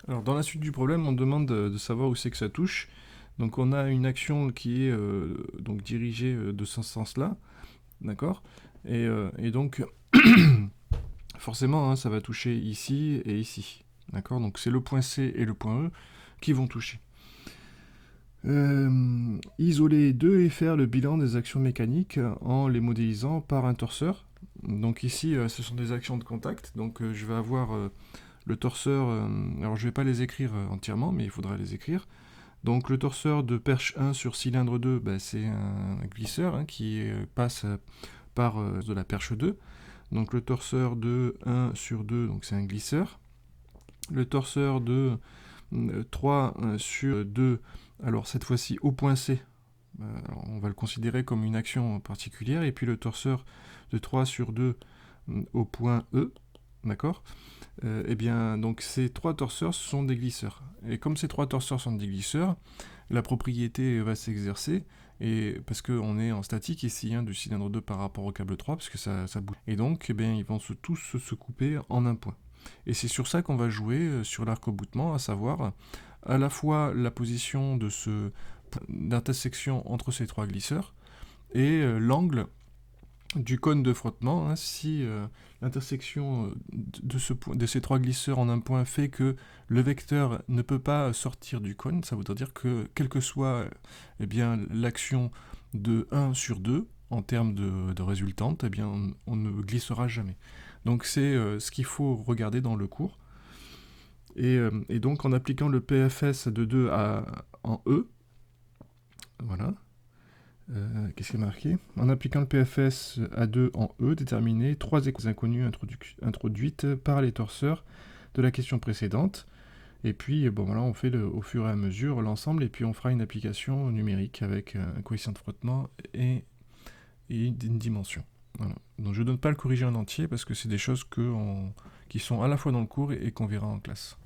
Alors dans la suite du problème, on demande de savoir où c'est que ça touche. Donc on a une action qui est donc dirigée de ce sens-là, d'accord, et donc forcément hein, ça va toucher ici et ici, d'accord. Donc c'est le point C et le point E qui vont toucher. Isoler les deux et faire le bilan des actions mécaniques en les modélisant par un torseur. Donc ici, ce sont des actions de contact. Donc je vais avoir le torseur. Alors je ne vais pas les écrire entièrement, mais il faudra les écrire. Donc le torseur de perche 1 sur cylindre 2, bah, c'est un glisseur hein, qui passe par de la perche 2. Donc le torseur de 1 sur 2, donc c'est un glisseur. Le torseur de 3 sur 2, alors cette fois-ci au point C, alors on va le considérer comme une action particulière, et puis le torseur de 3 sur 2 au point E, d'accord. Eh bien, donc ces trois torseurs sont des glisseurs. Et comme ces trois torseurs sont des glisseurs, la propriété va s'exercer, et parce qu'on est en statique ici, hein, du cylindre 2 par rapport au câble 3, parce que ça bouge. Et donc, eh bien, ils vont tous se couper en un point. Et c'est sur ça qu'on va jouer sur l'arc-boutement, à savoir à la fois la position de ce d'intersection entre ces trois glisseurs et l'angle du cône de frottement, hein, si l'intersection de ces trois glisseurs en un point fait que le vecteur ne peut pas sortir du cône, ça voudrait dire que quelle que soit eh bien, l'action de 1 sur 2 en termes de résultante, eh bien, on ne glissera jamais. Donc c'est ce qu'il faut regarder dans le cours. Et donc en appliquant le PFS de 2 en E, voilà, qu'est-ce qui est marqué? En appliquant le PFS à 2 en E, déterminer trois équations inconnues introduites par les torseurs de la question précédente. Et puis, bon, voilà, on fait au fur et à mesure l'ensemble, et puis on fera une application numérique avec un coefficient de frottement et une dimension. Voilà. Donc je ne donne pas le corrigé en entier, parce que c'est des choses qui sont à la fois dans le cours et qu'on verra en classe.